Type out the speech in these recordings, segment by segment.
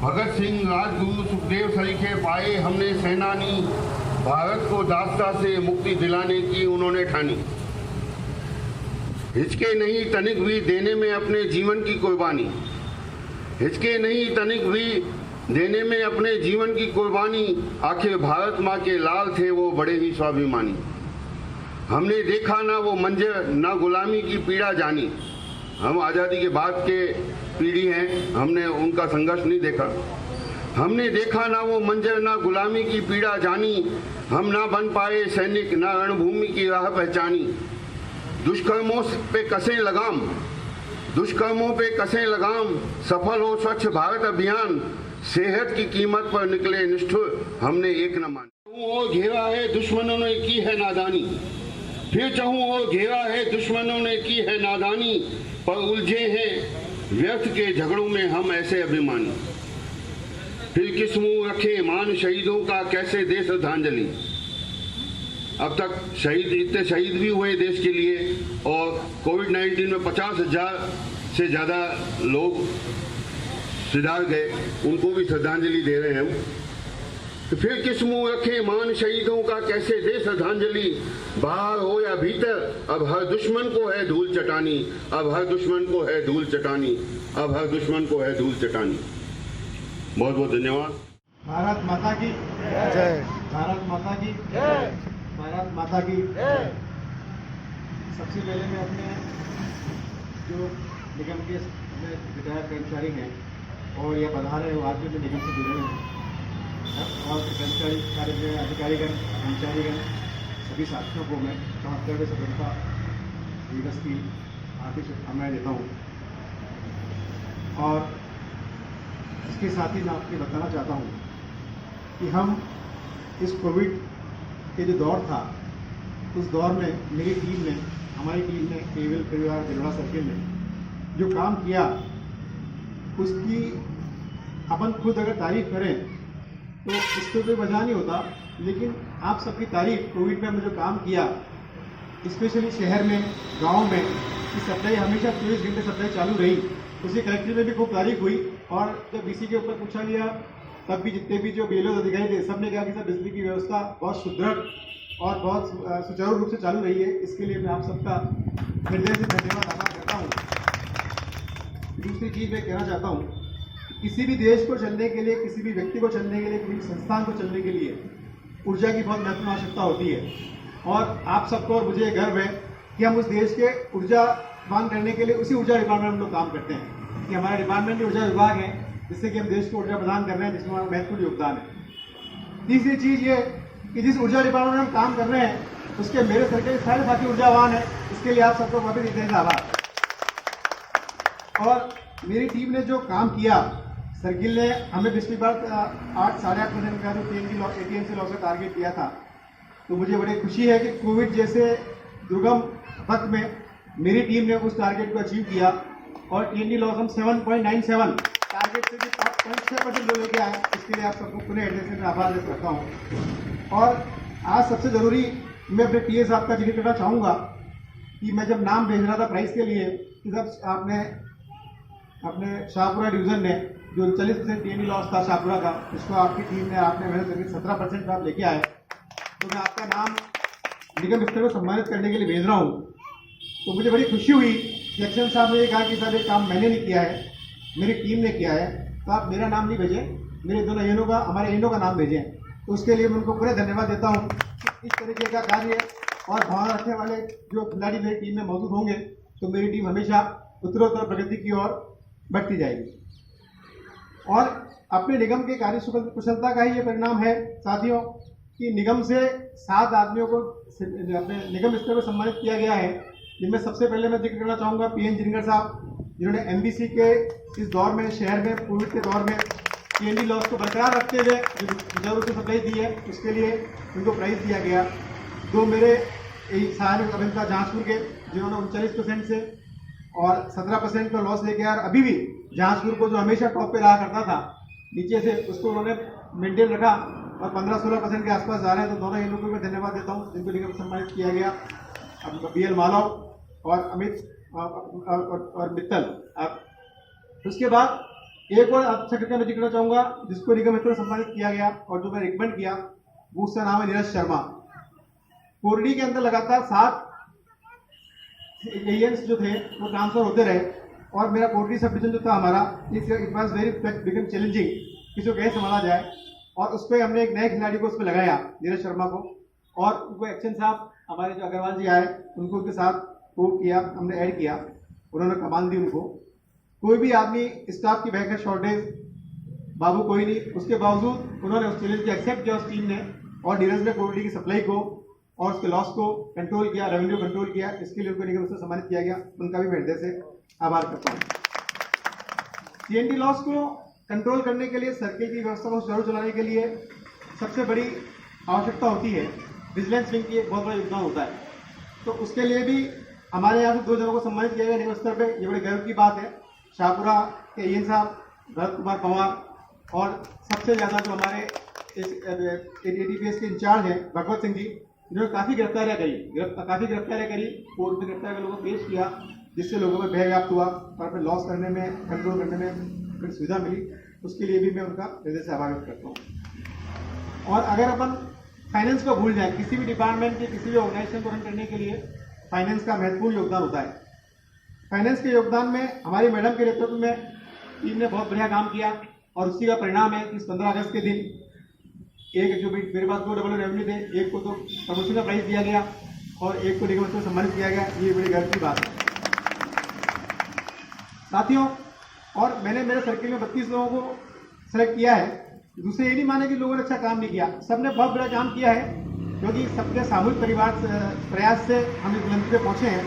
भगत सिंह, राजगुरु, सुखदेव सरीखे पाए हमने सेनानी, भारत को दासता से मुक्ति दिलाने की उन्होंने ठानी। हिचके नहीं तनिक भी देने में अपने जीवन की कुर्बानी, हिचके नहीं तनिक भी देने में अपने जीवन की कुर्बानी, आखिर भारत माँ के लाल थे वो बड़े ही स्वाभिमानी। हमने देखा ना वो मंजर, ना गुलामी की पीड़ा जानी। हम आज़ादी के बाद के पीढ़ी हैं, हमने उनका संघर्ष नहीं देखा। हमने देखा ना वो मंजर, ना गुलामी की पीड़ा जानी। हम ना बन पाए सैनिक, ना रणभूमि की राह पहचानी। दुष्कर्मों पे कसें लगाम, दुष्कर्मों पे कसें लगाम, सफल हो स्वच्छ भारत अभियान। सेहत की कीमत पर निकले निष्ठुर, हमने एक न मानी। और घेरा है दुश्मनों ने की है नादानी, फिर चाहूं और घेरा है दुश्मनों ने की है नादानी। पर उलझे हैं व्यर्थ के झगड़ों में हम ऐसे अभिमानी। फिर किस मुंह रखे मान शहीदों का, कैसे दे श्रद्धांजलि। अब तक शहीद इतने शहीद भी हुए देश के लिए, और कोविड-19 में 50,000 से ज़्यादा लोग सिधार गए, उनको भी श्रद्धांजलि दे रहे हैं हम। तो फिर किस मुंह रखे मान शहीदों का, कैसे दे श्रद्धांजलि। बाहर हो या भीतर, अब हर दुश्मन को है धूल चटानी, अब हर दुश्मन को है धूल चटानी, अब हर दुश्मन को है धूल चटानी। बहुत बहुत धन्यवाद। भारत माता की जय, भारत माता की जय, भारत माता की जय। सबसे पहले मैं अपने जो निगम के विधायक कर्मचारी हैं और यह प्रधान है, वो आज भी निगम से जुड़े हैं, और कर्मचारी कार्य अधिकारीगण, कर्मचारीगण, सभी साथियों को मैं 74वें स्वतंत्रता दिवस की हार्दिक शुभकामनाएं देता हूँ। और इसके साथ ही मैं आपको बताना चाहता हूँ कि हम इस कोविड के जो दौर था, उस दौर में मेरी टीम ने, हमारी टीम ने केवल परिवार दिलवाड़ा सर्किल में जो काम किया, उसकी अपन खुद अगर तारीफ करें तो इसको कोई वजह नहीं होता। लेकिन आप सबकी तारीफ, कोविड में हमने जो काम किया, स्पेशली शहर में, गांव में, कि सप्लाई हमेशा 24 घंटे सप्लाई चालू रही, उसकी कलेक्ट्री में भी खूब तारीफ हुई। और जब बीसी के ऊपर पूछा गया, तब भी जितने भी जो बीएलओ अधिकारी थे, सबने कहा कि सर बिजली की व्यवस्था बहुत सुदृढ़ और बहुत सुचारू रूप से चालू रही है। इसके लिए मैं आप सबका हृदय से धन्यवाद अदा करता हूँ। दूसरी चीज़ मैं कहना चाहता हूँ, किसी भी देश को चलने के लिए, किसी भी व्यक्ति को चलने के लिए, किसी भी संस्थान को चलने के लिए ऊर्जा की बहुत महत्वपूर्ण आवश्यकता होती है। और आप सबको और मुझे गर्व है कि हम उस देश के ऊर्जावान करने के लिए उसी ऊर्जा डिपार्टमेंट में हम लोग काम करते हैं, कि हमारा डिपार्टमेंट ऊर्जा विभाग है, जिससे कि हम देश को ऊर्जा प्रदान कर रहे हैं, जिसमें हमारा महत्वपूर्ण योगदान है। तीसरी चीज़ ये कि जिस ऊर्जा डिपार्टमेंट में हम काम कर रहे हैं, उसके मेरे सर्कल सारे साथी ऊर्जावान है। इसके लिए आप सबको बहुत ही आभार। और मेरी टीम ने जो काम किया, सर्किल ने हमें पिछली बार 8-8.5% का जो AT&C लॉस का टारगेट दिया था, तो मुझे बड़ी खुशी है कि कोविड जैसे दुर्गम वक्त में मेरी टीम ने उस टारगेट को अचीव किया, और TND लॉस हम 7.97 टारगेट से भी 5.6% लेके आए। इसके लिए आप सबको पुनः हृदय से आभार व्यक्त करता हूँ। और आज सबसे ज़रूरी, मैं अपने TA साहब का जिक्र करना चाहूँगा कि मैं जब नाम भेज रहा था प्राइज़ के लिए, कि जब आपने अपने शाहपुरा डिवीज़न ने जो 39% TND लॉस था शाहपुरा का, उसको आपकी टीम ने, आपने मेहनत करके 17% आप लेके आए, तो मैं आपका नाम निगम स्तर पर सम्मानित करने के लिए भेज रहा हूँ। तो मुझे बड़ी खुशी हुई। इलेक्शन साहब ने ये कहा कि सर ये काम मैंने नहीं किया है, मेरी टीम ने किया है, तो आप मेरा नाम नहीं भेजें, मेरे दोनों एनओ का, हमारे एनओ का नाम भेजें। तो उसके लिए मैं उनको पूरे धन्यवाद देता हूँ। इस तरीके का कार्य और भावना रखने वाले जो खिलाड़ी मेरी टीम में मौजूद होंगे, तो मेरी टीम हमेशा उत्तरोत्तर प्रगति की ओर बढ़ती जाएगी। और अपने निगम के कार्य कुशलता का ही ये परिणाम है साथियों, कि निगम से 7 आदमियों को अपने निगम स्तर पर सम्मानित किया गया है, जिनमें सबसे पहले मैं जिक्र करना चाहूँगा PN जिनगर साहब, जिन्होंने MBC के इस दौर में, शहर में, कोविड के दौर में TND लॉस को बरकरार रखते हुए जो रिजर्व से सप्लाई दी है, उसके लिए उनको प्राइज़ दिया गया। 2 मेरे सहायक अभियंता जहांजपुर के, जिन्होंने 39% से और 17% का लॉस लेके, और अभी भी जहांजपुर को जो हमेशा टॉप पे रहा करता था, नीचे से उसको उन्होंने मेंटेन रखा और 15-16% के आसपास जा रहे हैं। तो दोनों इन लोगों को मैं धन्यवाद देता हूँ, जिनको निगम सम्मानित किया गया। अब BL मालव और अमित और मित्तल। अब उसके बाद एक और अच्छा करके मैं जिक्र चाहूंगा जिसको निगम मित्र सम्मानित किया गया और जो मैं रिकमेंड किया वो उसका नाम है नीरज शर्मा। कोरडी के अंदर लगातार 7 एलियंस जो थे वो ट्रांसफर होते रहे और मेरा कोरडी सब डिवीजन जो था हमारा it was very become challenging किसी को कैसे संभाला जाए और उस पर हमने एक नए खिलाड़ी को उसमें लगाया नीरज शर्मा को और उनको एक्शन साहब हमारे जो अग्रवाल जी आए उनको उनके साथ वो किया हमने ऐड किया उन्होंने कमान दी उनको। कोई भी आदमी स्टाफ की बैक शॉर्टेज बाबू कोई नहीं उसके बावजूद उन्होंने उस चैलेंज को एक्सेप्ट किया उस टीम ने और नीरज ने कोरडी की सप्लाई को और उसके लॉस को कंट्रोल किया रेवेन्यू कंट्रोल किया। इसके लिए उनको निगम से सम्मानित किया गया उनका भी मैं हृदय से आभार करता हूँ। सीएनडी लॉस को कंट्रोल करने के लिए सर्किल की व्यवस्था को सुचारू चलाने के लिए सबसे बड़ी आवश्यकता होती है विजिलेंस विंग की एक बहुत बड़ा योगदान होता है। तो उसके लिए भी हमारे यहाँ से 2 जनों को सम्मानित किया गया निगम स्तर पर। ये बड़े गर्व की बात है। शाहपुरा के एन साहब भरत कुमार पवार और सबसे ज़्यादा जो हमारे एटीपीएस के इंचार्ज हैं भगवत सिंह जी जिन्होंने काफ़ी गिरफ्तारियाँ करी कोर्ट में गिरफ्तार कर लोगों को पेश किया जिससे लोगों में भय व्याप्त हुआ और अपने लॉस करने में कंट्रोल करने में सुविधा मिली। उसके लिए भी मैं उनका हृदय से आभार व्यक्त करता हूँ। और अगर अपन फाइनेंस को भूल जाए किसी भी डिपार्टमेंट के किसी भी ऑर्गेनाइजेशन को रन करने के लिए फाइनेंस का महत्वपूर्ण योगदान होता है। फाइनेंस के योगदान में हमारी मैडम के नेतृत्व में टीम ने बहुत बढ़िया काम किया और उसी का परिणाम है कि 15 अगस्त के दिन एक जो मेरे पास 2 डबल रेवेन्यू थे एक को तो प्रमोशन का प्राइज दिया गया और एक को निगम से सम्मानित किया गया। ये बड़ी गर्व की बात है साथियों। और मैंने मेरे सर्किल में 32 लोगों को सेलेक्ट किया है। दूसरे ये नहीं माने कि लोगों ने अच्छा काम नहीं किया, सबने बहुत बड़ा काम किया है क्योंकि सबके सामूहिक प्रयास से हम इस बुलंदी पे पहुंचे हैं।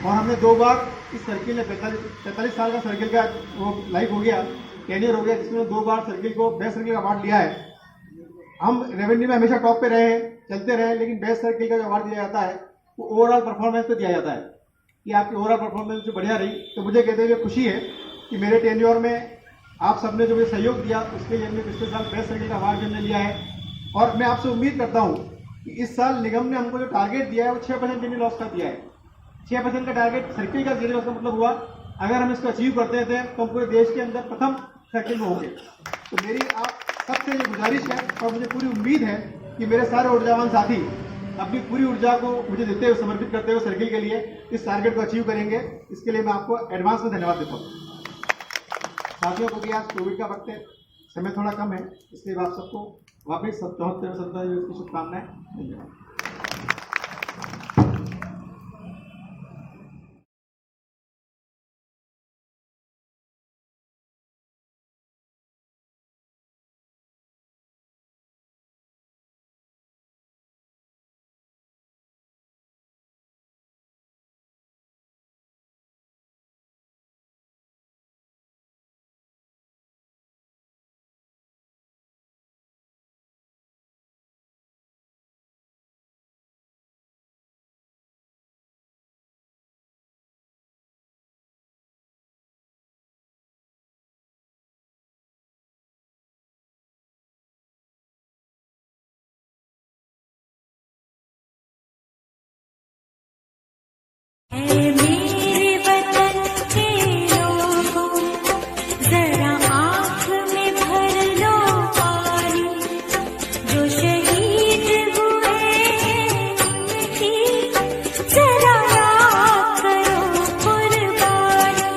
और हमने 2 बार इस सर्किल ने 45 साल का सर्किल का वो लाइफ हो गया टेनियर हो गया जिसमें 2 बार सर्किल को बेस्ट सर्किल का अवार्ड लिया है। हम रेवेन्यू में हमेशा टॉप पे रहे हैं चलते रहे लेकिन बेस्ट सर्किल का जो अवार्ड दिया जाता है वो ओवरऑल परफॉर्मेंस पे दिया जाता है कि आपकी ओवरऑल परफॉर्मेंस जो बढ़िया रही। तो मुझे कहते हुए खुशी है कि मेरे टेन्योर में आप सबने जो मुझे सहयोग दिया उसके लिए हमने पिछले साल बेस्ट सर्किल का अवार्ड हमने लिया है। और मैं आपसे उम्मीद करता हूँ कि इस साल निगम ने हमको जो टारगेट दिया है वो 6% जेन्युइन लॉस का दिया है। 6% का टारगेट सर्किल का जेन्युइन लॉस का मतलब हुआ अगर हम इसको अचीव करते थे तो हम पूरे देश के अंदर प्रथम सर्किल में होंगे। तो मेरी आप सबसे ये गुजारिश है और मुझे पूरी उम्मीद है कि मेरे सारे ऊर्जावान साथी अपनी पूरी ऊर्जा को मुझे देते हुए समर्पित करते हुए सर्किल के लिए इस टारगेट को अचीव करेंगे। इसके लिए मैं आपको एडवांस में धन्यवाद देता हूँ। साथियों क्योंकि आज कोविड का वक्त है समय थोड़ा कम है इसलिए आप सबको वापस 74 की शुभकामनाएं। धन्यवाद। मेरे वतन के लोगों जरा आँख में भर लो पानी जो शहीद हुए उनकी जरा याद करो कुर्बानी।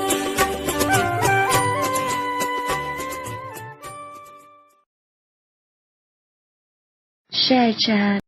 शेरचैन